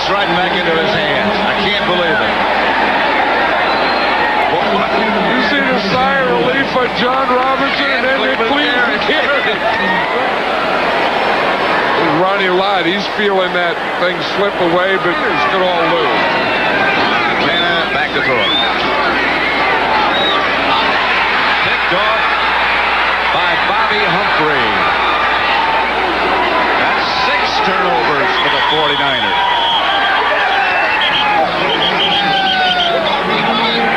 slips right back into his hands. I can't believe it. You see the sigh of relief by John Robertson and then Cleveland carry. Ronnie Lott, he's feeling that thing slip away, but it's going to all lose. Montana back to throw. Picked off by Bobby Humphrey. That's 6 turnovers for the 49ers.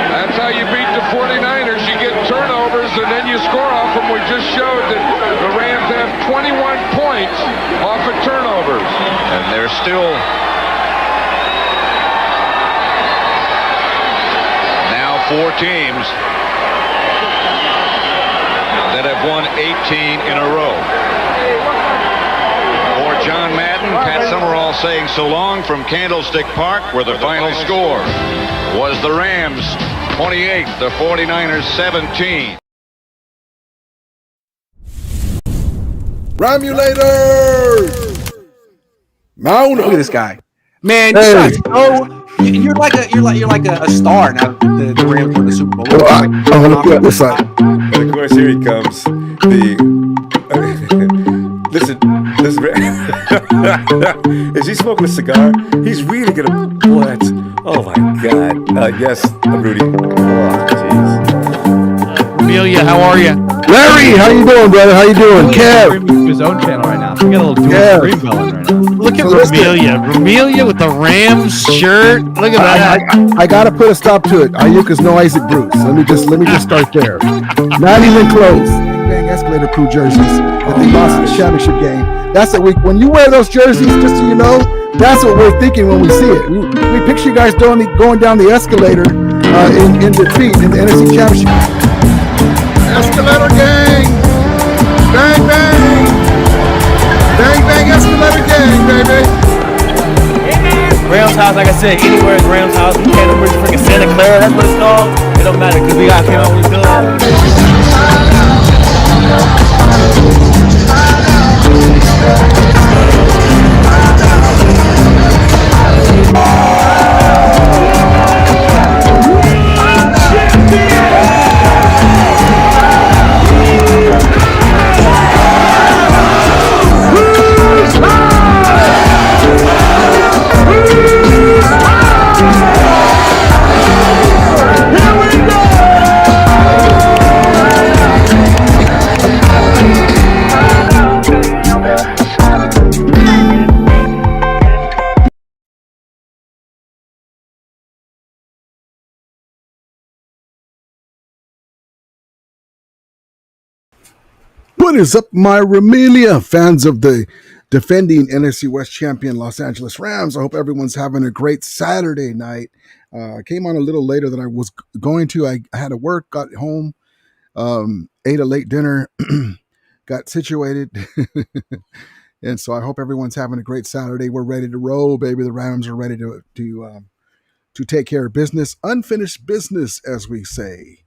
That's how you beat the 49ers. You get turnovers and then you score off them. We just showed that the Rams have 21 points off of turnovers. And they're still now 4 teams that have won 18 in a row. For John Madden, Pat Summerall saying so long from Candlestick Park, where the final score was the Rams 28, the 49ers 17. Ramulators! Mount Look at this guy, man. You're like a star now. The Rams win the Super Bowl. I'm gonna put it this side. And of course, here he comes. Listen, is he smoking a cigar? He's really gonna. What? Oh my God! Yes, Rudy. Oh, jeez. Amelia, how are you? Larry, how you doing, brother? How you doing? Kev. His own channel right now. We got a little dual stream going right now. Look at Ramelia with the Rams shirt. Look at that. I gotta put a stop to it. Ayuka's no Isaac Bruce. Let me just start there. Not even close. Bang Escalator Crew jerseys that they lost in the championship game. That's what when you wear those jerseys, just so you know, that's what we're thinking when we see it. We picture you guys going down the escalator in defeat in the NFC Championship. Escalator gang! Bang, bang! Bang, bang, escalator gang, baby! Rams house, like I said, anywhere in Rams house. We can't over freaking Santa Clara, that's what it's called. It don't matter, because we got came out with What is up, my Ramelia fans of the defending NFC West champion Los Angeles Rams? I hope everyone's having a great Saturday night. Came on a little later than I was going to. I had to work, got home, ate a late dinner, got situated. And so I hope everyone's having a great Saturday. We're ready to roll, baby. The Rams are ready to take care of business, unfinished business, as we say.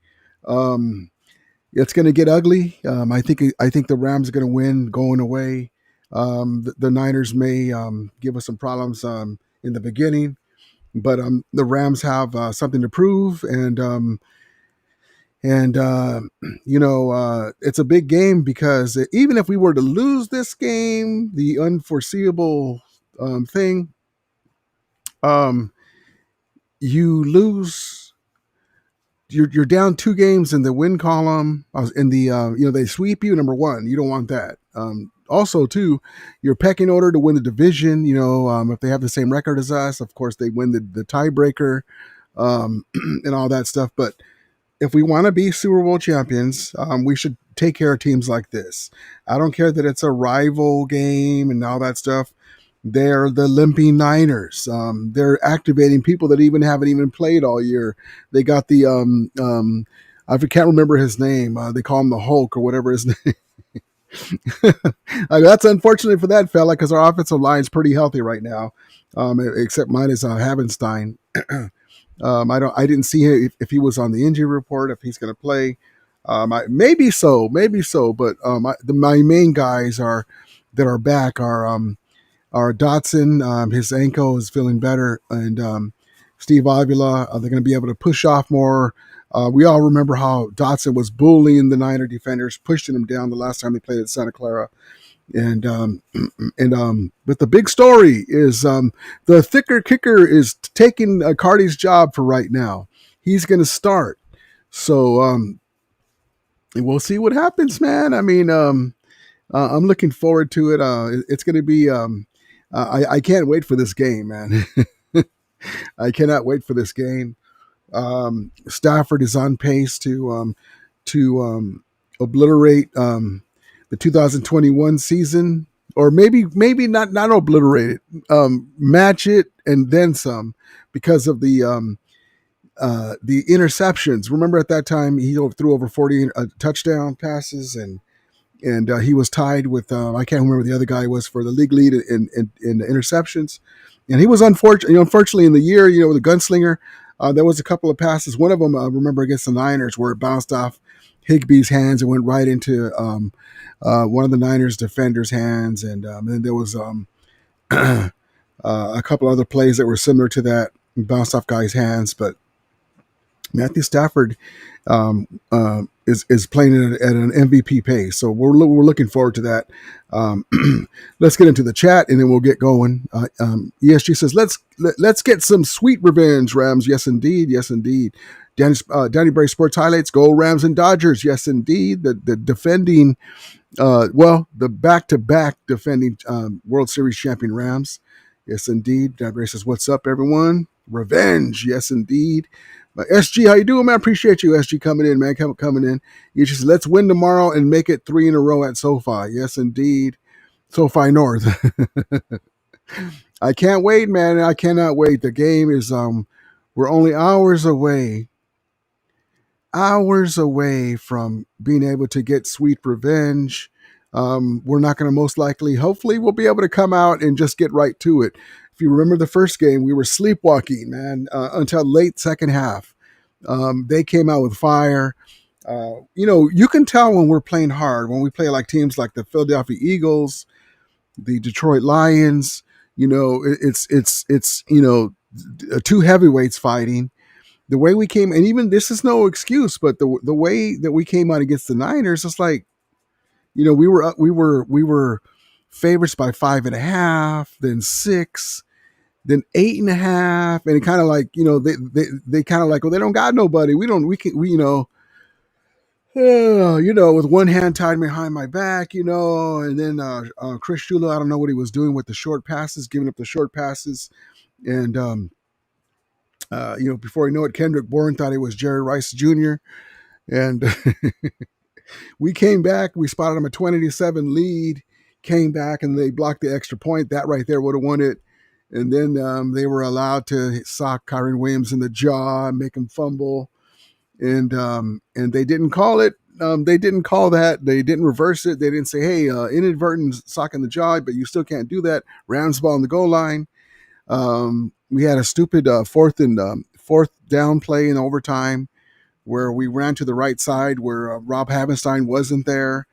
It's going to get ugly. I think the Rams are going to win going away. The Niners may give us some problems in the beginning, but the Rams have something to prove, and it's a big game because even if we were to lose this game, the unforeseeable thing, you lose. You're down 2 games in the win column. In the they sweep you. Number one, you don't want that. Also, too, your pecking order to win the division. If they have the same record as us, of course they win the tiebreaker, and all that stuff. But if we want to be Super Bowl champions, we should take care of teams like this. I don't care that it's a rival game and all that stuff. They're the limping Niners. They're activating people that haven't even played all year. They got the I can't remember his name. They call him the Hulk or whatever his name. That's unfortunate for that fella because our offensive line is pretty healthy right now, except mine is Havenstein. I didn't see if he was on the injury report, if he's going to play. Maybe so. But my main guys that are back are our Dotson, his ankle is feeling better, and Steve Avila, they're going to be able to push off more. We all remember how Dotson was bullying the Niner defenders, pushing them down the last time they played at Santa Clara. And but the big story is the thicker kicker is taking Cardi's job for right now. He's going to start. So we'll see what happens, man. I mean, I'm looking forward to it. It's going to be. I can't wait for this game, man. I cannot wait for this game. Stafford is on pace to obliterate the 2021 season, or maybe not obliterate it, match it and then some, because of the interceptions. Remember at that time he threw over 40 touchdown passes, and he was tied with I can't remember the other guy was for the league lead in the interceptions. And he was unfortunately in the year, with the gunslinger, there was a couple of passes. One of them, I remember against the Niners, where it bounced off Higbee's hands and went right into one of the Niners defenders' hands. And then there was a couple other plays that were similar to that, bounced off guys' hands. But Matthew Stafford is playing at an MVP pace, so we're looking forward to that. Let's get into the chat and then we'll get going. ESG says let's get some sweet revenge, Rams. Yes indeed, yes indeed. Danny Bray Sports Highlights, go Rams and Dodgers. Yes indeed. The defending, the back-to-back defending World Series champion Rams. Yes indeed. Danny Bray says, what's up, everyone? Revenge. Yes indeed. SG, how you doing, man? Appreciate you, SG, coming in, man. Coming in. You just let's win tomorrow and make it 3 in a row at SoFi. Yes, indeed. SoFi North. I can't wait, man. I cannot wait. The game is we're only hours away from being able to get sweet revenge. We're not going to most likely, hopefully we'll be able to come out and just get right to it. If you remember the first game, we were sleepwalking, man, until late second half. They came out with fire. You can tell when we're playing hard, when we play like teams like the Philadelphia Eagles, the Detroit Lions. It's two heavyweights fighting. The way we came, and even this is no excuse, but the way that we came out against the Niners, it's like, we were favorites by 5.5, then 6, then 8.5, and it kind of like, they kind of like, well, they don't got nobody. With one hand tied behind my back, and then Chris Shula, I don't know what he was doing with the short passes, giving up the short passes, and before you know it, Kendrick Bourne thought he was Jerry Rice Jr., and we came back. We spotted them a 20-7 lead, came back, and they blocked the extra point. That right there would have won it. And then they were allowed to sock Kyron Williams in the jaw and make him fumble. And they didn't call it. They didn't call that. They didn't reverse it. They didn't say, hey, inadvertent sock in the jaw, but you still can't do that. Rams ball on the goal line. We had a stupid fourth down play in overtime, where we ran to the right side where Rob Havenstein wasn't there.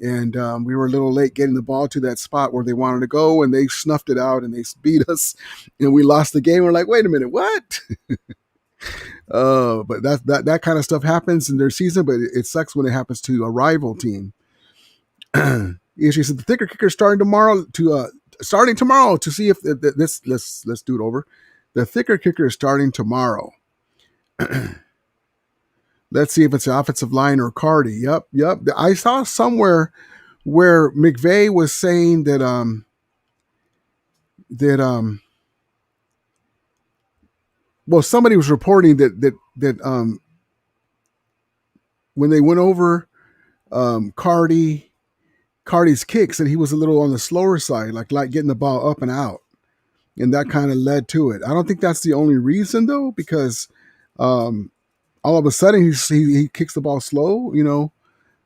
And we were a little late getting the ball to that spot where they wanted to go, and they snuffed it out and they beat us, and we lost the game. We're like, wait a minute, what? But that kind of stuff happens in their season, but it sucks when it happens to a rival team. She said the thicker kicker starting tomorrow to see if let's do it over. The thicker kicker is starting tomorrow. Let's see if it's the offensive line or Cardi. Yep. I saw somewhere where McVay was saying that somebody was reporting that when they went over Cardi's kicks, and he was a little on the slower side, like getting the ball up and out, and that kind of led to it. I don't think that's the only reason though, because all of a sudden he kicks the ball slow.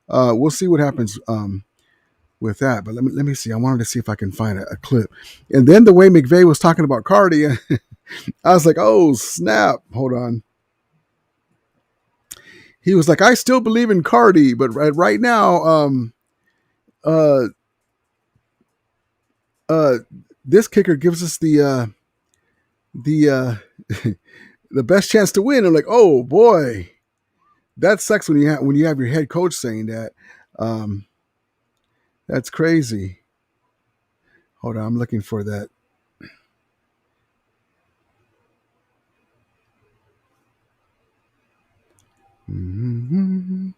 We'll see what happens with that. But let me see. I wanted to see if I can find a clip. And then the way McVay was talking about Cardi, I was like, oh snap! Hold on. He was like, I still believe in Cardi, but right now, this kicker gives us the the best chance to win. I'm like, oh boy, that sucks when you have your head coach saying that. Um, that's crazy. Hold on, I'm looking for that. Mm-hmm.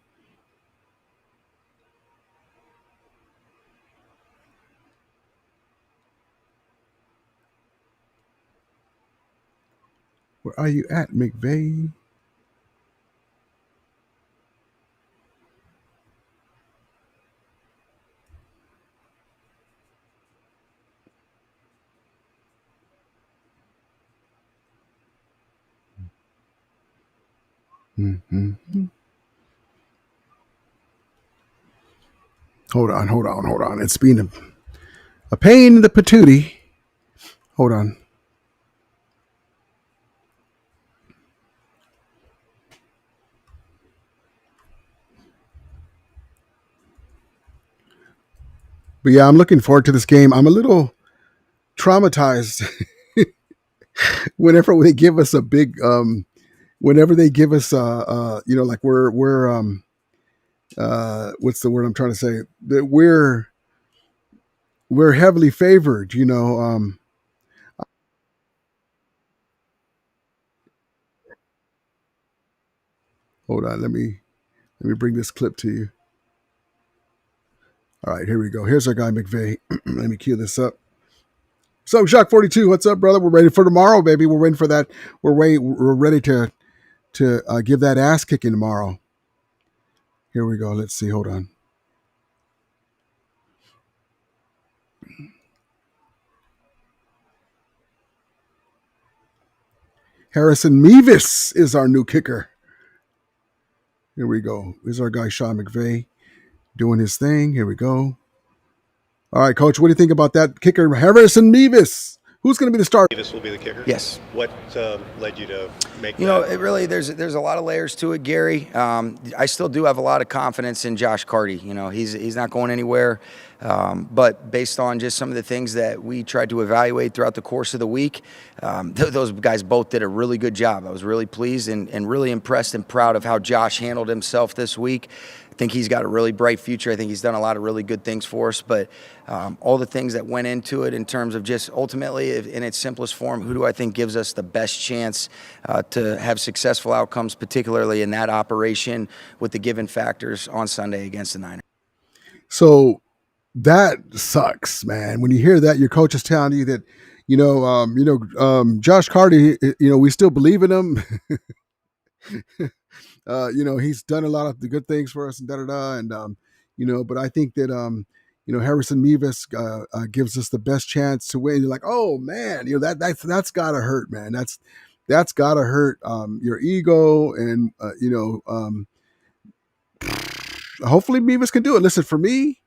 Where are you at, McVay? Mm-hmm. Hold on. It's been a pain in the patootie. Hold on. But yeah, I'm looking forward to this game. I'm a little traumatized whenever they give us a big whenever they give us like we're what's the word I'm trying to say, that we're heavily favored, hold on, let me bring this clip to you. All right, here we go. Here's our guy McVay. Let me cue this up. So Shock 42, what's up, brother? We're ready for tomorrow, baby. We're waiting for that. We're ready to give that ass kicking tomorrow. Here we go. Let's see. Hold on. Harrison Mevis is our new kicker. Here we go. Here's our guy Sean McVay doing his thing. Here we go. All right, Coach, what do you think about that kicker, Harrison Mevis? Who's going to be the starter? Davis will be the kicker? Yes. What led you to make You know, it really, there's a lot of layers to it, Gary. I still do have a lot of confidence in Josh Carty. You know, he's not going anywhere. But based on just some of the things that we tried to evaluate throughout the course of the week, those guys both did a really good job. I was really pleased and really impressed and proud of how Josh handled himself this week. I think he's got a really bright future. I think he's done a lot of really good things for us. But all the things that went into it in terms of just ultimately, in its simplest form, who do I think gives us the best chance to have successful outcomes, particularly in that operation with the given factors on Sunday against the Niners? So that sucks, man. When you hear that, your coach is telling you that, Josh Carty, we still believe in him. He's done a lot of the good things for us and but I think that, Harrison Mevis gives us the best chance to win. You're like, oh man, that's gotta hurt, man. That's gotta hurt your ego, and hopefully Mevis can do it. Listen, for me,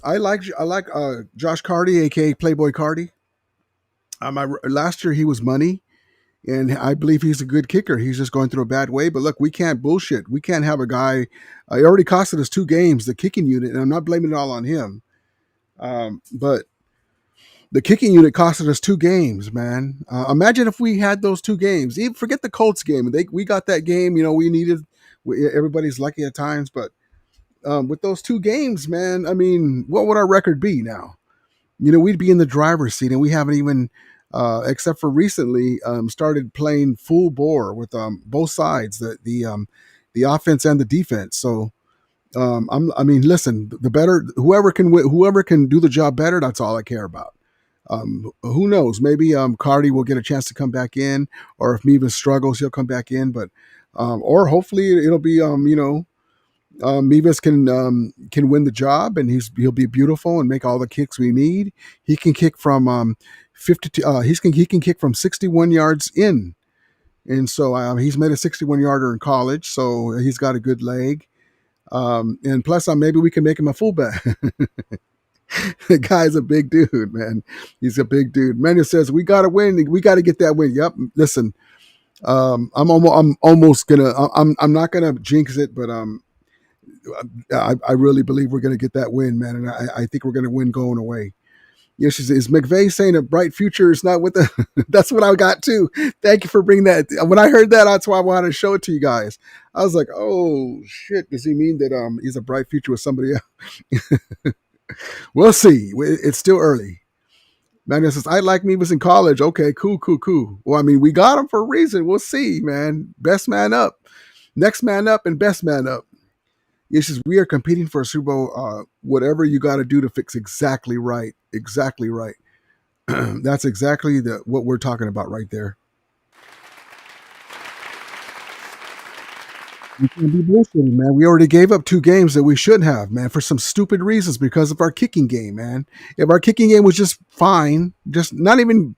I like Josh Carty, aka Playboy Carty. Last year he was money. And I believe he's a good kicker. He's just going through a bad way. But look, we can't bullshit. We can't have a guy. He already costed us 2 games, the kicking unit, and I'm not blaming it all on him. But the kicking unit costed us 2 games, man. Imagine if we had those 2 games. Even forget the Colts game. We got that game. We needed. Everybody's lucky at times, but with those 2 games, man, I mean, what would our record be now? We'd be in the driver's seat, and we haven't even. Except for recently, started playing full bore with both sides, the offense and the defense. So, listen, the better whoever can do the job better, that's all I care about. Who knows? Maybe Cardi will get a chance to come back in, or if Mevis struggles, he'll come back in. But or hopefully it'll be Mevis can win the job, and he'll be beautiful and make all the kicks we need. He can kick from 52. He can kick from 61 yards in, and so he's made a 61 yarder in college, so he's got a good leg. And plus, maybe we can make him a fullback. The guy's a big dude, man. He's a big dude. Manuel says we got to win. We got to get that win. Yep. Listen, I'm almost gonna. I'm not gonna jinx it, but I really believe we're gonna get that win, man, and I think we're gonna win going away. Yeah, she says, is McVay saying a bright future is not with the. That's what I got too. Thank you for bringing that. When I heard that, that's why I wanted to show it to you guys. I was like, oh shit, does he mean that he's a bright future with somebody else? We'll see. It's still early. Magnus says, I like me was in college. Okay, cool. Well, I mean, we got him for a reason. We'll see, man. Best man up. Next man up and best man up. It's just we are competing for a Super Bowl. Whatever you got to do to fix exactly right. Exactly right. That's exactly what we're talking about right there. We can't be bullshitting, man. We already gave up 2 games that we shouldn't have, man, for some stupid reasons because of our kicking game, man. If our kicking game was just fine, just not even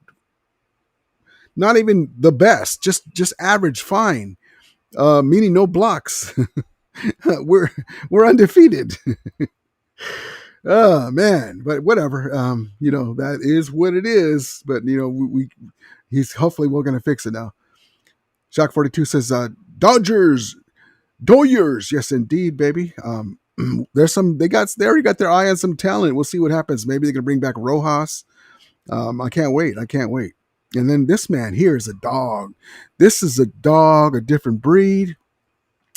the best, just average, fine, meaning no blocks. we're undefeated. Oh man, but whatever. That is what it is. But he's hopefully we're gonna fix it now. Shock 42 says Dodgers. Yes, indeed, baby. There's some. They already got their eye on some talent. We'll see what happens. Maybe they can bring back Rojas. I can't wait. And then this man here is a dog. This is a dog, a different breed.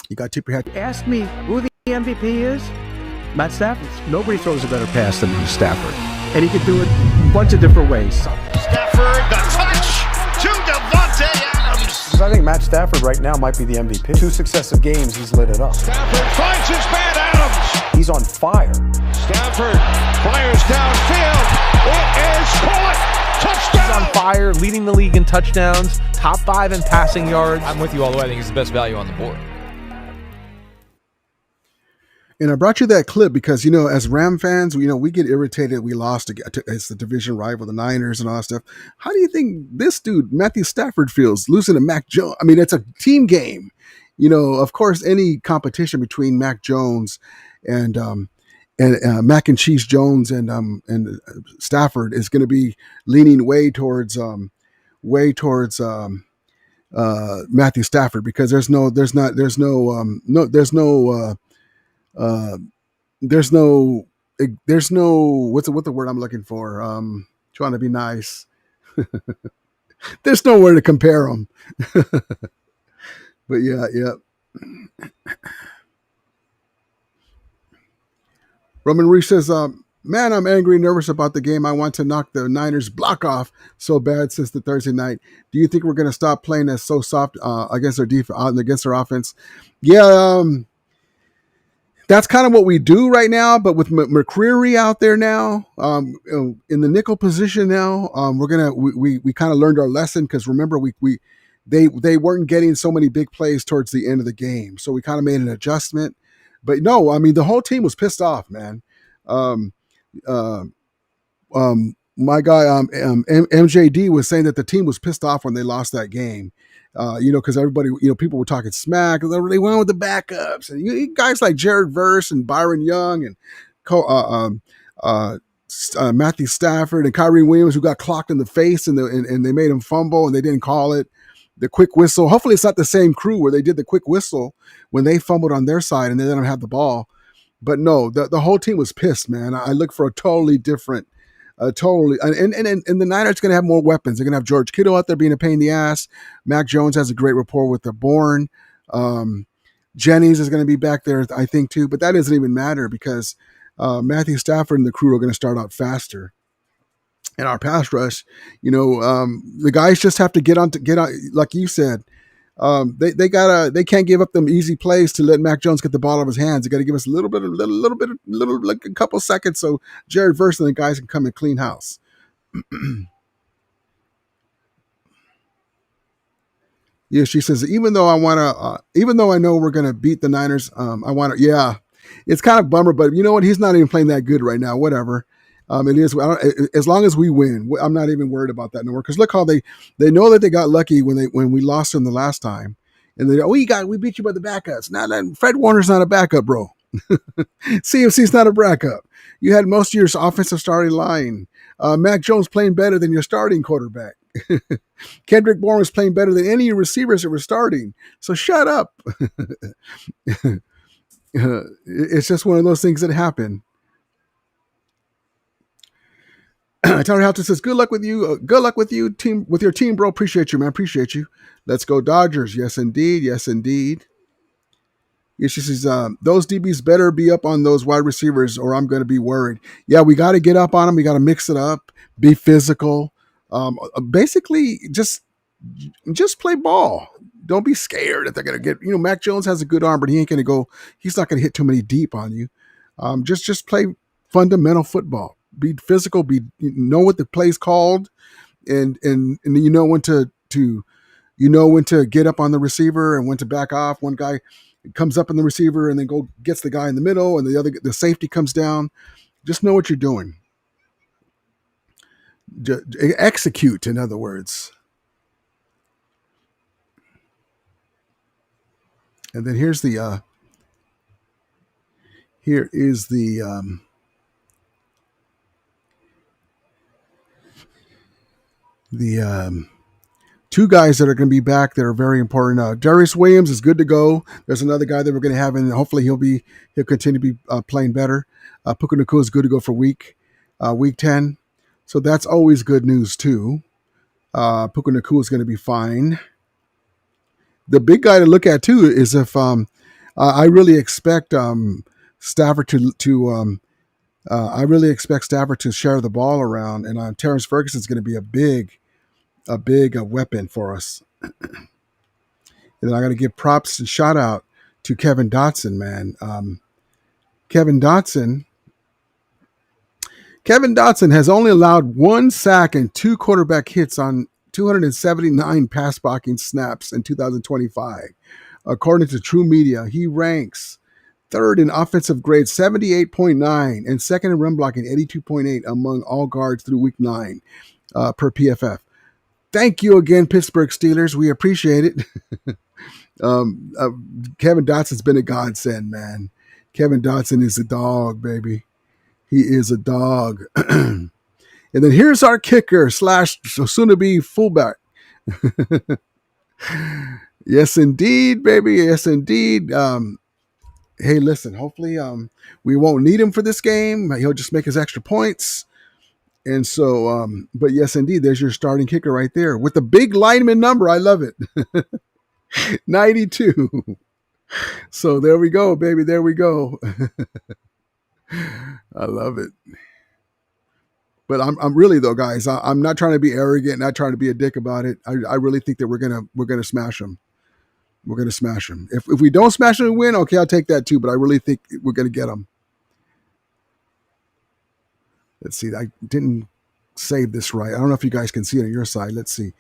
You got tip your hat. Ask me who the MVP is. Matt Stafford. Nobody throws a better pass than Stafford, and he can do it a bunch of different ways. Stafford, the touch to Devontae Adams. I think Matt Stafford right now might be the MVP. 2 successive games, he's lit it up. Stafford finds his man Adams. He's on fire. Stafford fires downfield. It is caught. Touchdown. He's on fire, leading the league in touchdowns, top 5 in passing yards. I'm with you all the way. I think he's the best value on the board. And I brought you that clip because, as Ram fans, we get irritated. We lost it's the division rival, the Niners and all that stuff. How do you think this dude, Matthew Stafford, feels losing to Mac Jones? I mean, it's a team game. Of course, any competition between Mac Jones and Mac and Cheese Jones and Stafford is going to be leaning way towards Matthew Stafford because there's no what's the word I'm looking for? Trying to be nice. There's nowhere to compare them. But yeah. Roman Reese says, man, I'm angry and nervous about the game. I want to knock the Niners block off so bad since the Thursday night. Do you think we're going to stop playing as so soft against our defense, against our offense? Yeah, that's kind of what we do right now, but with McCreary out there now, in the nickel position now, we kind of learned our lesson because remember they weren't getting so many big plays towards the end of the game, so we kind of made an adjustment. But no, I mean the whole team was pissed off, man. My guy MJD was saying that the team was pissed off when they lost that game. Because everybody, people were talking smack. They went with the backups, and guys like Jared Verse and Byron Young and Matthew Stafford and Kyrie Williams, who got clocked in the face and they made him fumble and they didn't call it. The quick whistle. Hopefully, it's not the same crew where they did the quick whistle when they fumbled on their side and they didn't have the ball. But no, the whole team was pissed, man. I look for a totally different. And the Niners going to have more weapons. They're going to have George Kittle out there being a pain in the ass. Mac Jones has a great rapport with the Bourne. Jennings is going to be back there, I think, too. But that doesn't even matter because Matthew Stafford and the crew are going to start out faster. And our pass rush, the guys just have to get on, like you said. They can't give up them easy plays to let Mac Jones get the ball out of his hands. They got to give us a little bit, like a couple seconds, so Jared Verse and the guys can come and clean house. Yeah, she says even though I know we're gonna beat the Niners, I want to. Yeah, it's kind of bummer, but you know what? He's not even playing that good right now. Whatever. It is as long as we win. I'm not even worried about that anymore. Because look how they know that they got lucky when we lost them the last time, and we beat you by the backups. Now Fred Warner's not a backup, bro. CMC's not a backup. You had most of your offensive starting line. Mac Jones playing better than your starting quarterback. Kendrick Bourne was playing better than any of your receivers that were starting. So shut up. It's just one of those things that happen. Tyler Hampton says, "Good luck with you. Good luck with you, team. With your team, bro. Appreciate you, man. Appreciate you. Let's go Dodgers. Yes, indeed. Yes, indeed." Yeah, she says, "Those DBs better be up on those wide receivers, or I'm going to be worried." Yeah, we got to get up on them. We got to mix it up. Be physical. Basically, just play ball. Don't be scared that they're going to get. Mac Jones has a good arm, but he ain't going to go. He's not going to hit too many deep on you. Just play fundamental football. Be physical. Know what the play's called, and you know when to get up on the receiver and when to back off. One guy comes up on the receiver and then gets the guy in the middle, and the safety comes down. Just know what you're doing. Execute, in other words. And then here is the two guys that are going to be back that are very important. Darius Williams is good to go. There's another guy that we're going to have, and hopefully he'll continue to be playing better. Puka Nacua is good to go for week 10. So that's always good news too. Puka Nacua is going to be fine. The big guy to look at too is if I really expect Stafford to I really expect Stafford to share the ball around, and Terrence Ferguson is going to be a big weapon for us. And then I got to give props and shout out to Kevin Dotson, man. Kevin Dotson has only allowed 1 sack and 2 quarterback hits on 279 pass blocking snaps in 2025. According to True Media, he ranks third in offensive grade, 78.9, and second in run blocking, 82.8 among all guards through week 9 per PFF. Thank you again, Pittsburgh Steelers. We appreciate it. Kevin Dotson's been a godsend, man. Kevin Dotson is a dog, baby. He is a dog. And then here's our kicker / soon-to-be fullback. Yes, indeed, baby. Yes, indeed. Hey, listen, hopefully we won't need him for this game. He'll just make his extra points. And so, but yes, indeed, there's your starting kicker right there with the big lineman number. I love it. 92. So there we go, baby. There we go. I love it. But I'm really though, guys. I'm not trying to be arrogant, not trying to be a dick about it. I really think that we're gonna smash them. We're gonna smash them. If we don't smash them and win, okay, I'll take that too. But I really think we're gonna get them. Let's see. I didn't save this right. I don't know if you guys can see it on your side. Let's see.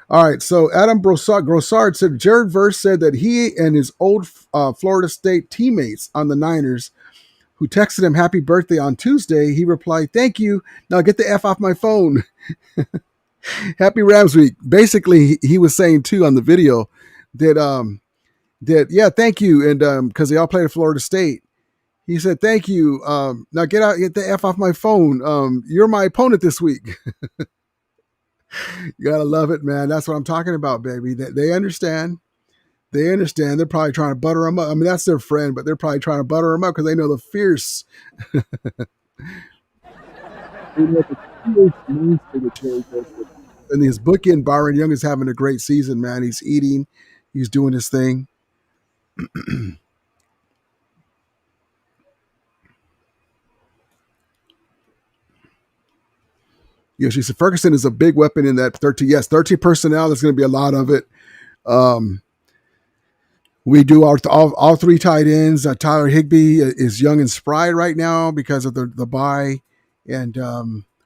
All right. So Adam Grossard said Jared Verse said that he and his old Florida State teammates on the Niners who texted him happy birthday on Tuesday, he replied, "Thank you. Now get the F off my phone." Happy Rams week. Basically, he was saying too on the video that yeah, thank you. And because they all played at Florida State. He said, "Thank you. Now get the F off my phone. You're my opponent this week." You gotta love it, man. That's what I'm talking about, baby. They understand. They understand. They're probably trying to butter him up. I mean, that's their friend, but they're probably trying to butter him up because they know the fierce. And his bookend, Byron Young, is having a great season, man. He's eating. He's doing his thing. Yeah, she said Ferguson is a big weapon in that 13. Yes, 13 personnel. There's going to be a lot of it. We do all 3 tight ends. Tyler Higbee is young and spry right now because of the bye, and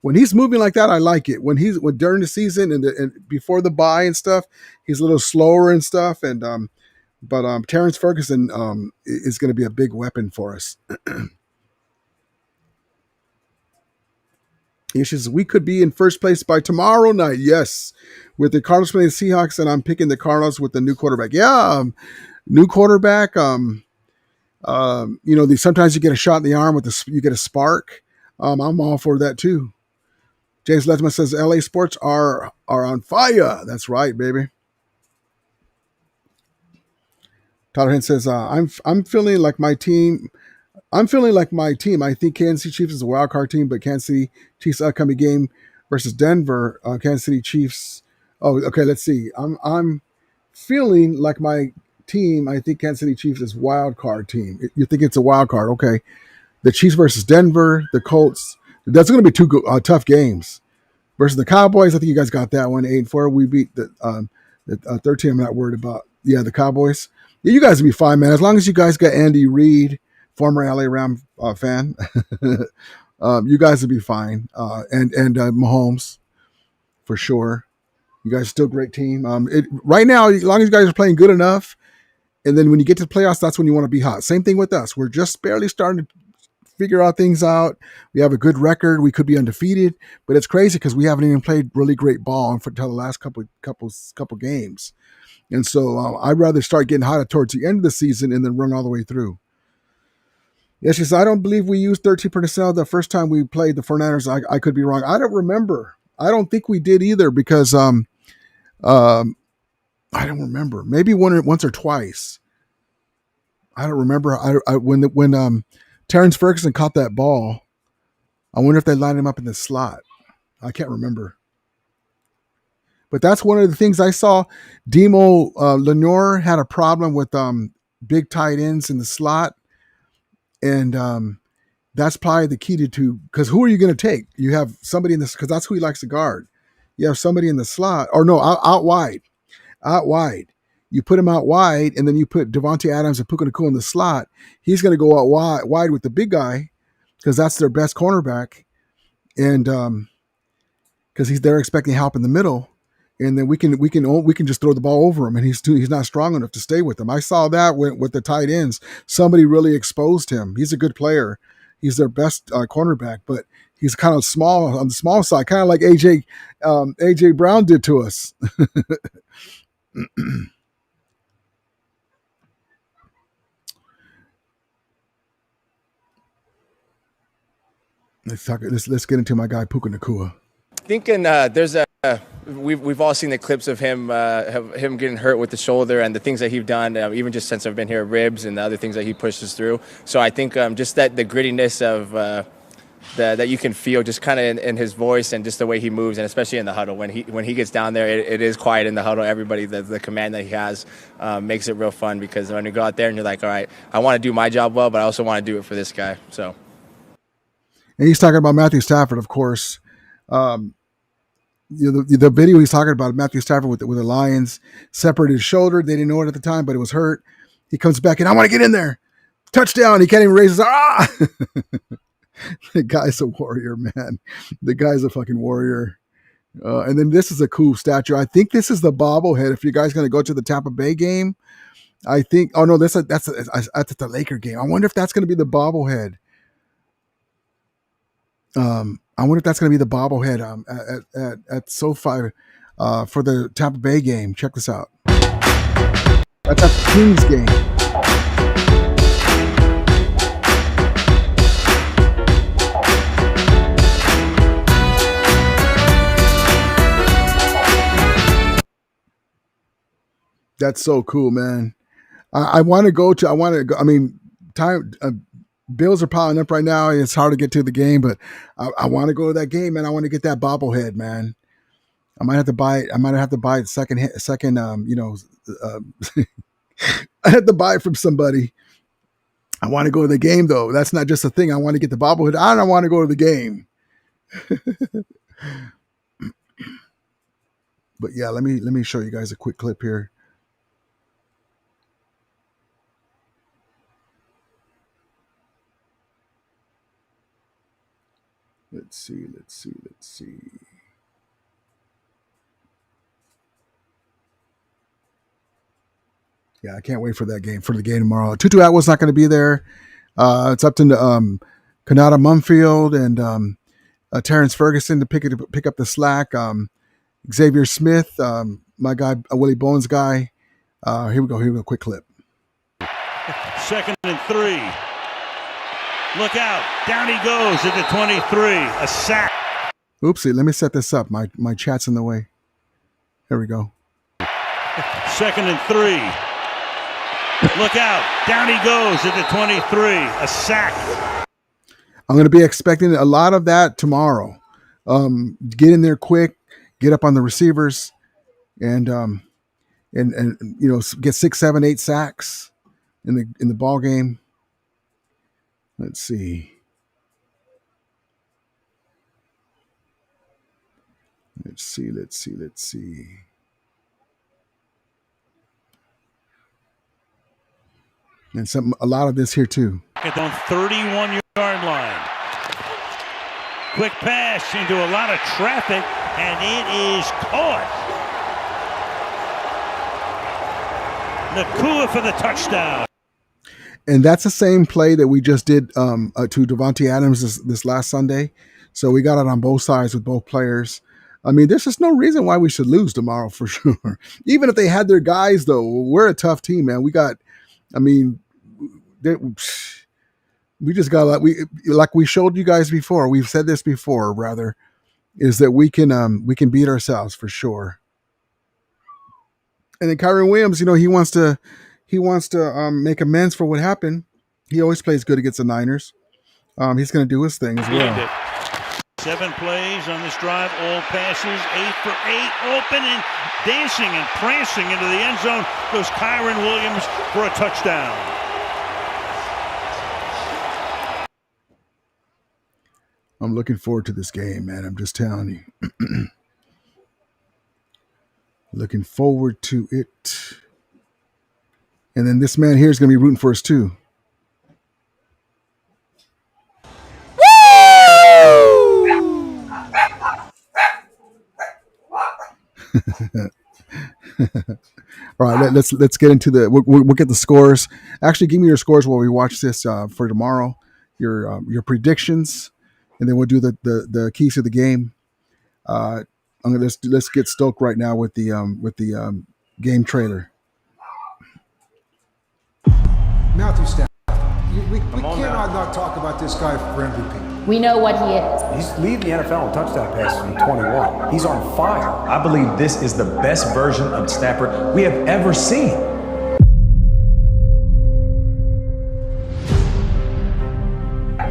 when he's moving like that, I like it. When during the season and before the bye and stuff, he's a little slower and stuff. And but Terrence Ferguson is going to be a big weapon for us. Issues. We could be in first place by tomorrow night. Yes, with the Cardinals playing the Seahawks, and I'm picking the Cardinals with the new quarterback. Yeah, new quarterback. Sometimes you get a shot in the arm you get a spark. I'm all for that too. James Ledman says LA sports are on fire. That's right, baby. Tyler Hint says I'm feeling like my team. I'm feeling like my team. I think Kansas City Chiefs is a wild card team, but Kansas City Chiefs upcoming game versus Denver, Kansas City Chiefs. Oh, okay. Let's see. I'm feeling like my team. I think Kansas City Chiefs is wild card team. You think it's a wild card? Okay. The Chiefs versus Denver, the Colts. That's going to be two tough games. Versus the Cowboys, I think you guys got that one 8-4. We beat the 13. I'm not worried about. Yeah, the Cowboys. Yeah, you guys will be fine, man. As long as you guys got Andy Reid, former LA Ram fan, you guys will be fine. And Mahomes, for sure. You guys are still a great team. Right now, as long as you guys are playing good enough, and then when you get to the playoffs, that's when you want to be hot. Same thing with us. We're just barely starting to figure out things out. We have a good record. We could be undefeated, but it's crazy because we haven't even played really great ball until the last couple games. And so I'd rather start getting hotter towards the end of the season and then run all the way through. Yes, yes, I don't believe we used 13% the first time we played the 49ers. I could be wrong. I don't remember. I don't think we did either because I don't remember. Maybe once or twice. I don't remember. When Terrence Ferguson caught that ball, I wonder if they lined him up in the slot. I can't remember. But that's one of the things I saw. Demo Lenore had a problem with big tight ends in the slot. And that's probably the key to because who are you going to take? You have somebody in this, because that's who he likes to guard. You have somebody in the slot, or no, out wide. Out wide. You put him out wide, and then you put Devontae Adams and Puka Nacua in the slot. He's going to go out wide with the big guy because that's their best cornerback. And because they're expecting help in the middle. And then we can just throw the ball over him, and he's not strong enough to stay with them. I saw that with the tight ends. Somebody really exposed him. He's a good player. He's their best cornerback, but he's kind of small on the small side, kind of like AJ Brown did to us. Let's get into my guy Puka Nacua. Thinking there's we've all seen the clips of him getting hurt with the shoulder and the things that he's done, even just since I've been here, ribs and the other things that he pushes through. So I think just that the grittiness of that you can feel just kind of in his voice and just the way he moves, and especially in the huddle when he gets down there, it is quiet in the huddle. Everybody, the command that he has makes it real fun, because when you go out there and you're like, all right, I want to do my job well, but I also want to do it for this guy. So. And he's talking about Matthew Stafford, of course. The video he's talking about Matthew Stafford with the Lions separated his shoulder. They didn't know it at the time, but it was hurt. He comes back and I want to get in there. Touchdown. He can't even raise his arm. The guy's a warrior, man. The guy's a fucking warrior. And then this is a cool statue. I think this is the bobblehead. If you guys going to go to the Tampa Bay game, I think. Oh no, that's at the Laker game. I wonder if that's going to be the bobblehead. I wonder if that's going to be the bobblehead at SoFi for the Tampa Bay game. Check this out. That's at the Kings game. That's so cool, man. I want to go. I mean, time. Bills are piling up right now. It's hard to get to the game, but I want to go to that game, man. I want to get that bobblehead, man. I might have to buy it. I might have to buy it second. I have to buy it from somebody. I want to go to the game, though. That's not just a thing. I want to get the bobblehead. I don't want to go to the game. But yeah, let me show you guys a quick clip here. Let's see. Yeah, I can't wait for that game, for the game tomorrow. Tutu Atwell's not going to be there. It's up to Kanata Mumfield and Terrence Ferguson to pick up the slack. Xavier Smith, my guy, Willie Bones guy. Here we go. Quick clip. 2nd and 3. Look out. Down he goes at the 23. A sack. Oopsie. Let me set this up. My chat's in the way. Here we go. 2nd and 3. Look out. Down he goes at the 23. A sack. I'm going to be expecting a lot of that tomorrow. Get in there quick, get up on the receivers, and get 6, 7, 8 sacks in the ball game. Let's see. Let's see. And a lot of this here too. At the 31-yard line. Quick pass into a lot of traffic, and it is caught. Nakua for the touchdown. And that's the same play that we just did to Davante Adams this last Sunday. So we got it on both sides with both players. I mean, there's just no reason why we should lose tomorrow for sure. Even if they had their guys, though, we're a tough team, man. We just got like we showed you guys before. We've said this before, rather, is that we can beat ourselves for sure. And then Kyron Williams, he wants to make amends for what happened. He always plays good against the Niners. He's going to do his thing as well. 7 plays on this drive, all passes, 8 for 8, open and dancing and prancing into the end zone goes Kyron Williams for a touchdown. I'm looking forward to this game, man. I'm just telling you. Looking forward to it. And then this man here is going to be rooting for us too. All right, let's get into we'll get the scores. Actually, give me your scores while we watch this for tomorrow. Your predictions, and then we'll do the keys to the game. Let's get stoked right now with the game trailer. Matthew Stafford. We cannot not talk about this guy for MVP. We know what he is. He's leading the NFL in touchdown passes from 21. He's on fire. I believe this is the best version of Stafford we have ever seen.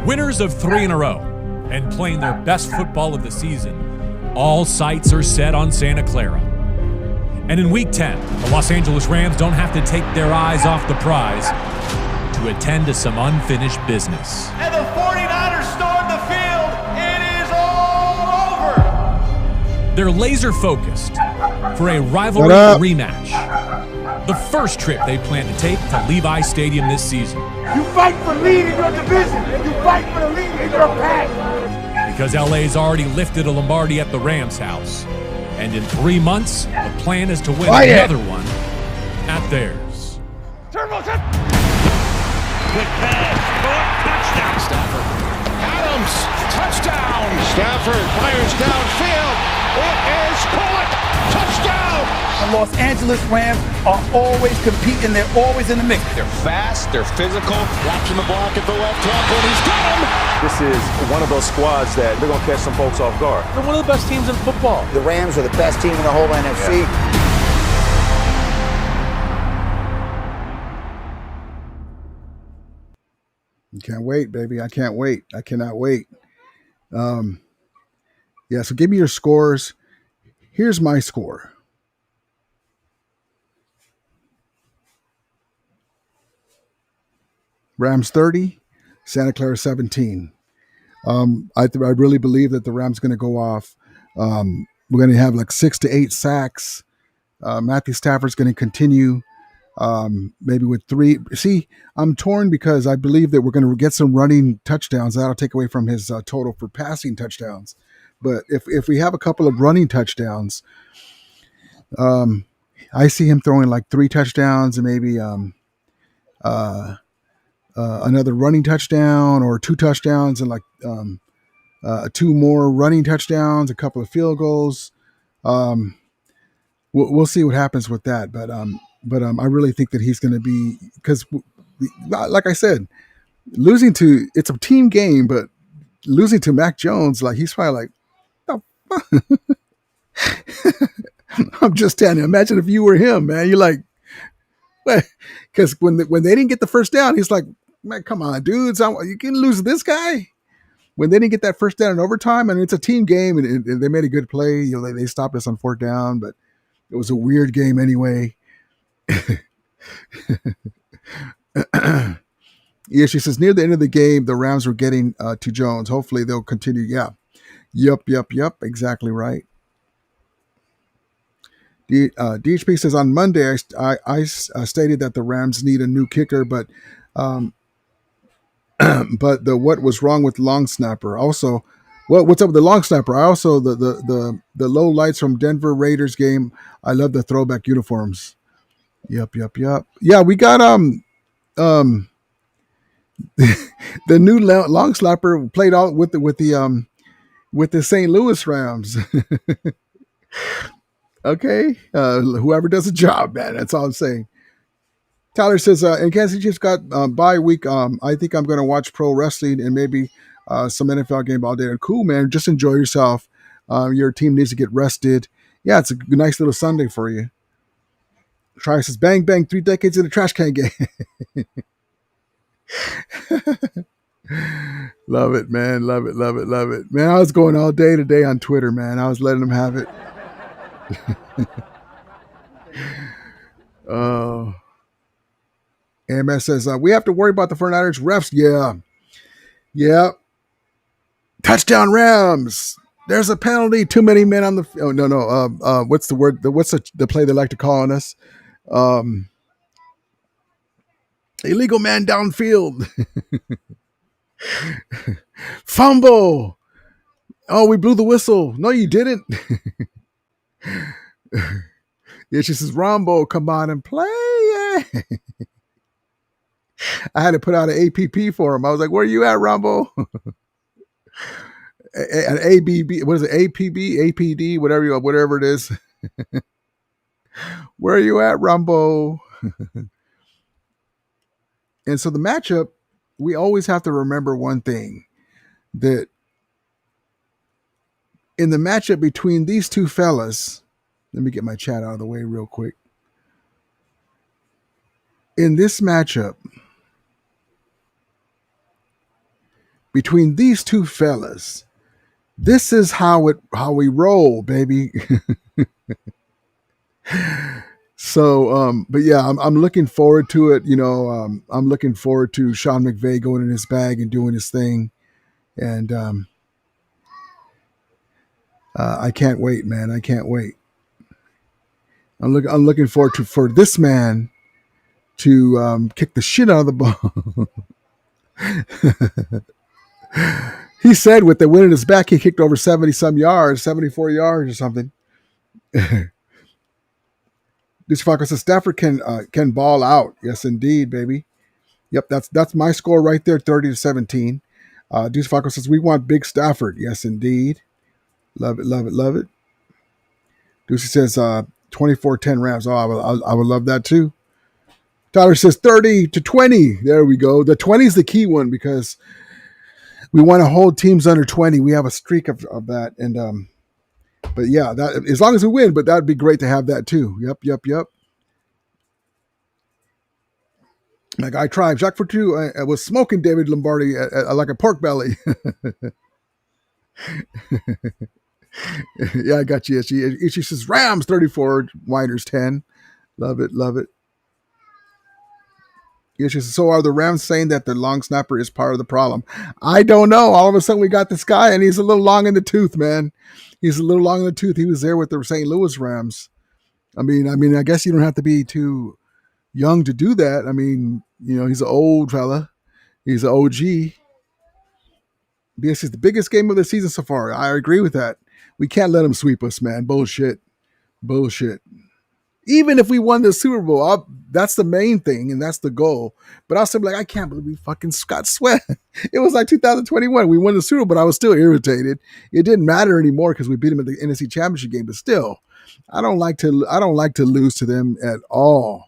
Winners of 3 in a row and playing their best football of the season. All sights are set on Santa Clara. And in Week 10, the Los Angeles Rams don't have to take their eyes off the prize to attend to some unfinished business. And the 49ers storm the field. It is all over. They're laser focused for a rivalry rematch. The first trip they plan to take to Levi Stadium this season. You fight for lead in your division. You fight for the lead in your pack. Because LA's already lifted a Lombardi at the Rams' house. And in 3 months, the plan is to win another one at theirs. Turbo, quick pass, touchdown. Stafford. Adams, touchdown. Stafford fires downfield. It is caught. Touchdown. The Los Angeles Rams are always competing. They're always in the mix. They're fast. They're physical. Watching the block at the left tackle. He's got him. This is one of those squads that they're going to catch some folks off guard. They're one of the best teams in football. The Rams are the best team in the whole NFC. Yeah. Can't wait, baby. I can't wait. I cannot wait. Yeah, so give me your scores. Here's my score. Rams 30, Santa Clara 17. I really believe that the Rams going to go off. We're going to have like 6 to 8 sacks. Matthew Stafford's going to continue. Maybe with 3. See, I'm torn because I believe that we're going to get some running touchdowns. That'll take away from his total for passing touchdowns. But if we have a couple of running touchdowns, I see him throwing like 3 touchdowns and maybe another running touchdown or 2 touchdowns and like 2 more running touchdowns, a couple of field goals. We'll see what happens with that. But I really think that he's going to be, because like I said, it's a team game, but losing to Mac Jones, like he's probably like, oh, I'm just telling you, imagine if you were him, man. You're like, Because when they didn't get the first down, he's like, man, come on, dudes, you can lose this guy. When they didn't get that first down in overtime, and it's a team game, and they made a good play. You know, they stopped us on 4th down, but it was a weird game anyway. Yeah, she says near the end of the game, the Rams were getting to Jones. Hopefully they'll continue. Yeah. Yep. Exactly right. DHP says on Monday, I stated that the Rams need a new kicker, but but what was wrong with long snapper? Also, what's up with the long snapper? I also the low lights from Denver Raiders game. I love the throwback uniforms. Yep. Yeah, we got the new long snapper played out with the St. Louis Rams. Okay, whoever does a job, man. That's all I'm saying. Tyler says, and Kansas just got bye week. I think I'm going to watch pro wrestling and maybe some NFL game all day. Cool, man. Just enjoy yourself. Your team needs to get rested. Yeah, it's a nice little Sunday for you. Try says, bang, bang, 3 decades in the trash can game. Love it, man. Love it. Man, I was going all day today on Twitter, man. I was letting them have it. Oh. AMS says, we have to worry about the 49ers refs. Yeah. Touchdown Rams. There's a penalty. Too many men on the. Oh, no. What's the word? What's the play they like to call on us? Illegal man downfield. Fumble. Oh, we blew the whistle. No, you didn't. Yeah, she says, Rombo, come on and play. I had to put out an APP for him. I was like, where are you at, Rombo? An ABB, what is it? APB, APD, whatever it is. Where are you at, Rombo? And so the matchup, we always have to remember one thing, that in the matchup between these two fellas, let me get my chat out of the way real quick. In this matchup between these two fellas, this is how we roll, baby. So, but yeah, I'm looking forward to it. You know, I'm looking forward to Sean McVay going in his bag and doing his thing, and I can't wait, man. I can't wait. I'm looking forward for this man to kick the shit out of the ball. He said with the wind in his back, he kicked over 70 some yards, 74 yards or something. This Falco says Stafford can ball out. Yes, indeed, baby. Yep, that's my score right there, 30-17. Deuce Falco says we want big Stafford. Yes, indeed. Love it. Deuce says 24-10 Rams. Oh, I would love that too. Tyler says 30-20. There we go. The 20 is the key one because we want to hold teams under 20. We have a streak of that, and but yeah, that as long as we win. But that'd be great to have that too. Yep. My guy Tribe Jacques Fortu was smoking David Lombardi like a pork belly. Yeah, I got you. She says Rams 34, Winers 10. Love it. Yeah, she says, so are the Rams saying that the long snapper is part of the problem? I don't know. All of a sudden we got this guy and he's a little long in the tooth, man. He's a little long in the tooth. He was there with the St. Louis Rams. I mean, I guess you don't have to be too young to do that. I mean, you know, he's an old fella. He's an OG. This is the biggest game of the season so far. I agree with that. We can't let him sweep us, man. Bullshit. Even if we won the Super Bowl, that's the main thing and that's the goal. But I'll still be like, I can't believe we fucking got swept. It was like 2021. We won the Super Bowl, but I was still irritated. It didn't matter anymore because we beat them at the NFC Championship game. But still, I don't like to lose to them at all.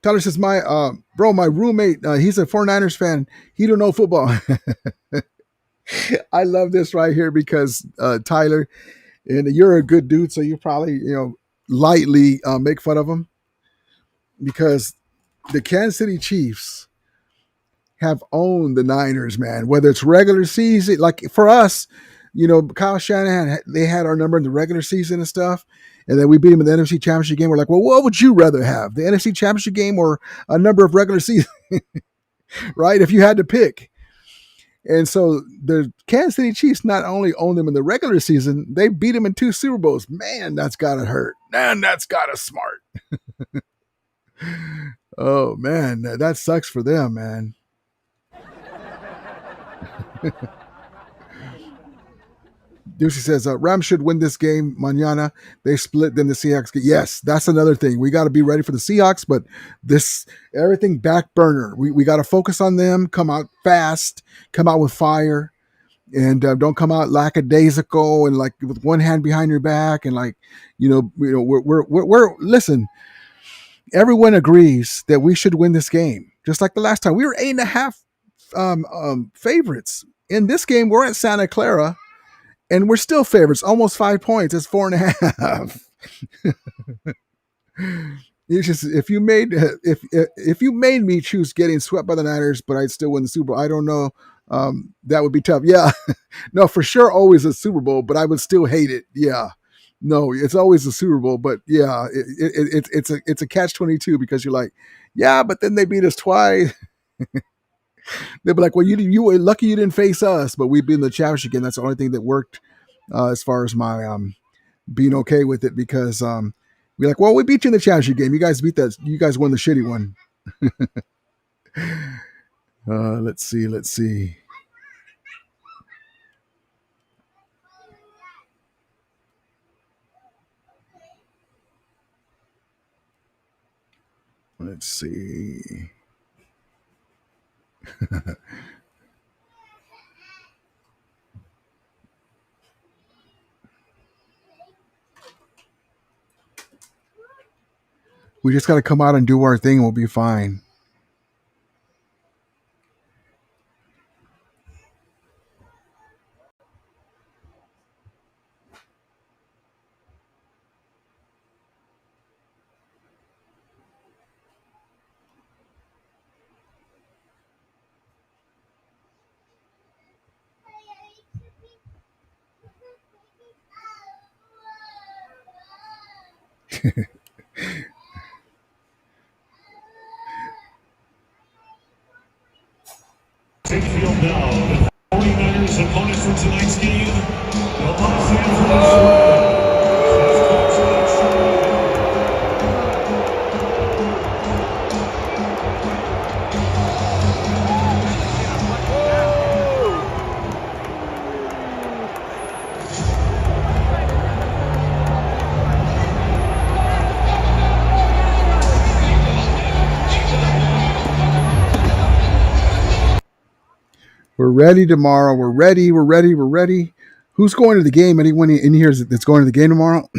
Tyler says, my roommate, he's a 49ers fan. He don't know football. I love this right here because Tyler, and you're a good dude, so you probably, lightly make fun of him. because the Kansas City Chiefs have owned the Niners, man. Whether it's regular season, like for us, Kyle Shanahan, they had our number in the regular season and stuff, and then we beat them in the NFC Championship game. We're like, well, what would you rather have, the NFC Championship game or a number of regular season, right? If you had to pick. And so the Kansas City Chiefs not only own them in the regular season, they beat them in 2 Super Bowls. Man, that's gotta hurt. Man, that's gotta smart. Oh man, that sucks for them, man. Ducey says, Rams should win this game mañana. They split, then the Seahawks get. Yes, that's another thing. We got to be ready for the Seahawks, but everything back burner. We got to focus on them, come out fast, come out with fire, and don't come out lackadaisical and like with one hand behind your back and like, we're listen, everyone agrees that we should win this game. Just like the last time. We were 8.5 favorites. In this game, we're at Santa Clara. And we're still favorites, almost 5 points. It's 4.5. It's just if you made me choose getting swept by the Niners, but I'd still win the Super Bowl, I don't know. That would be tough. Yeah, no, for sure, always a Super Bowl, but I would still hate it. Yeah, no, it's always a Super Bowl, but yeah, it's a catch-22 because you're like, yeah, but then they beat us twice. They'd be like, well, you were lucky you didn't face us, but we've been in the championship game. That's the only thing that worked as far as my being okay with it because we're like, well, we beat you in the championship game. You guys beat that. You guys won the shitty one. Let's see. Let's see. We just got to come out and do our thing and we'll be fine. Field now. The 49ers opponent for tonight's game, the Los Angeles We're ready tomorrow. We're ready. We're ready. We're ready. Who's going to the game? Anyone in here that's going to the game tomorrow?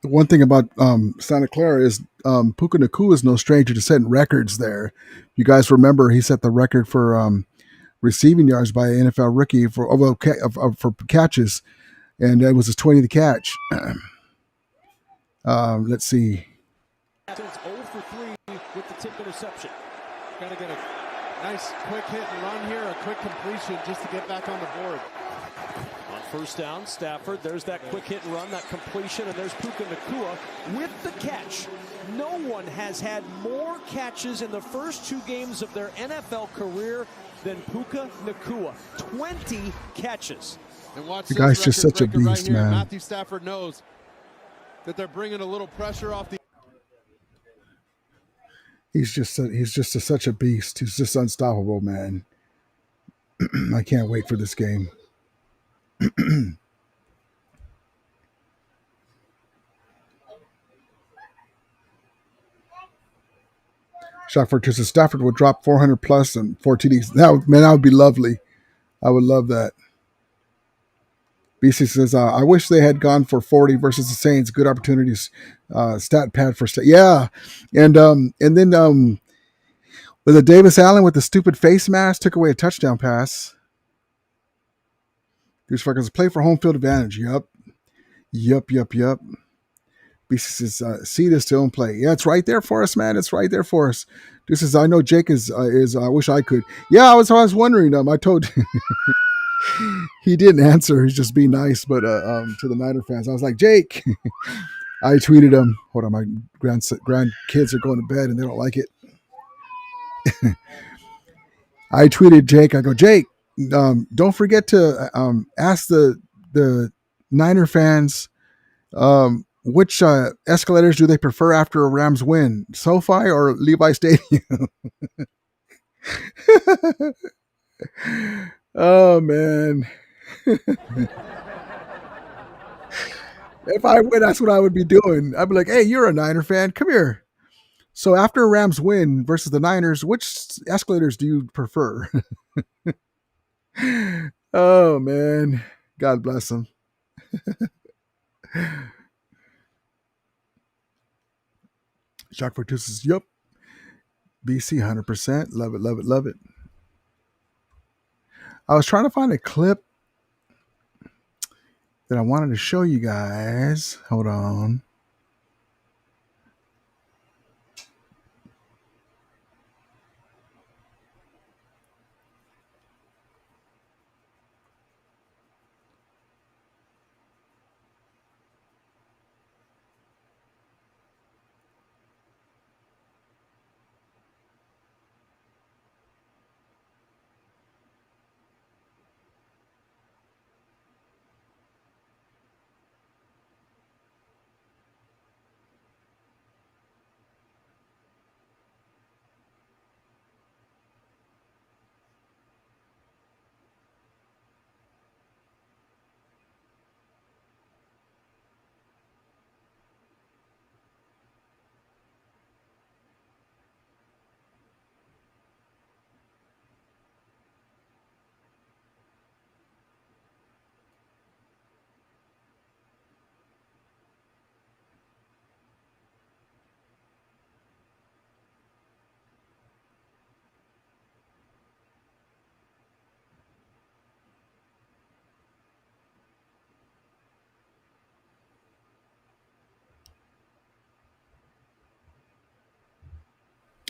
The one thing about Santa Clara is Puka Nakua is no stranger to setting records there. You guys remember he set the record for receiving yards by an NFL rookie for catches, and it was his 20th catch. Let's see. 0 for 3 with the tip interception. Got to get a nice quick hit and run here, a quick completion just to get back on the board. On first down, Stafford, there's that quick hit and run, that completion, and there's Puka Nacua with the catch. No one has had more catches in the first 2 games of their NFL career than Puka Nacua. 20 catches. And watch the guy's just such a beast, right here. man. Matthew Stafford knows that they're bringing a little pressure off the. He's just such a beast. He's just unstoppable, man. I can't wait for this game. Shockford to Stafford would drop 400 plus and 4 TDs. That would be lovely. I would love that. BC says, I wish they had gone for 40 versus the Saints. Good opportunities. Stat pad for stat. Yeah. And then with the Davis Allen with the stupid face mask took away a touchdown pass. Goose fuckers play for home field advantage. Yup. BC says, see this still in play. Yeah, it's right there for us, man. It's right there for us. This says, I know Jake is I wish I could. Yeah, I was wondering. I told he didn't answer. He's just being nice, but to the Niner fans, I was like, Jake. I tweeted him. Hold on, my grandkids are going to bed and they don't like it. I tweeted Jake. I go, Jake, don't forget to ask the Niner fans which escalators do they prefer after a Rams win, SoFi or Levi Stadium? Oh man. If I win, that's what I would be doing. I'd be like, hey, you're a Niner fan. Come here. So after a Rams win versus the Niners, which escalators do you prefer? Oh, man. God bless them. Shock for two says, yep. BC 100%. Love it, love it, love it. I was trying to find a clip that I wanted to show you guys. Hold on.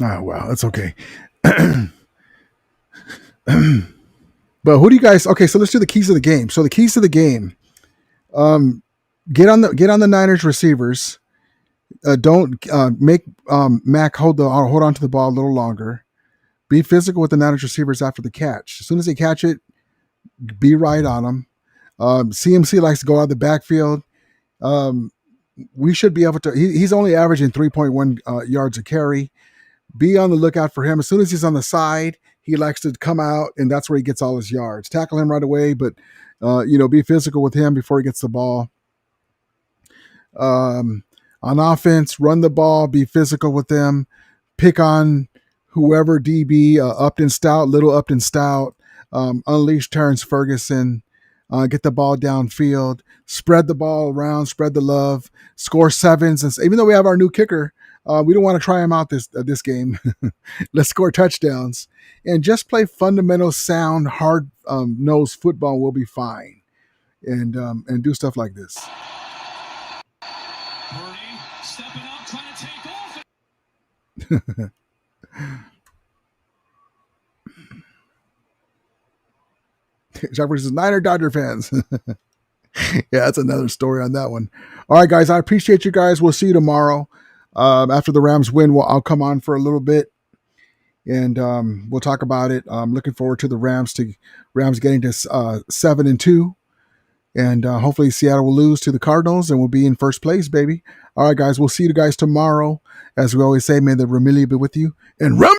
Oh, wow. That's okay. But who do you guys? Okay, so let's do the keys of the game. So the keys to the game: get on the Niners receivers. Don't make Mac hold on to the ball a little longer. Be physical with the Niners receivers after the catch. As soon as they catch it, be right on them. CMC likes to go out of the backfield. We should be able to. He's only averaging 3.1 yards a carry. Be on the lookout for him. As soon as he's on the side, he likes to come out, and that's where he gets all his yards. Tackle him right away, but be physical with him before he gets the ball. On offense, run the ball, be physical with them. Pick on whoever DB, Upton Stout, little Upton Stout. Unleash Terrence Ferguson. Get the ball downfield. Spread the ball around. Spread the love. Score sevens. And even though we have our new kicker, we don't want to try him out this game. Let's score touchdowns and just play fundamental, sound, hard nosed football. We'll be fine, and do stuff like this. Purdy stepping up, trying to take off. Jack versus Niner Dodger fans. Yeah, that's another story on that one. All right, guys, I appreciate you guys. We'll see you tomorrow. After the Rams win, I'll come on for a little bit, and we'll talk about it. I'm looking forward to the Rams getting to 7-2, and hopefully Seattle will lose to the Cardinals, and we'll be in first place, baby. All right, guys, we'll see you guys tomorrow. As we always say, may the Ramilia be with you, and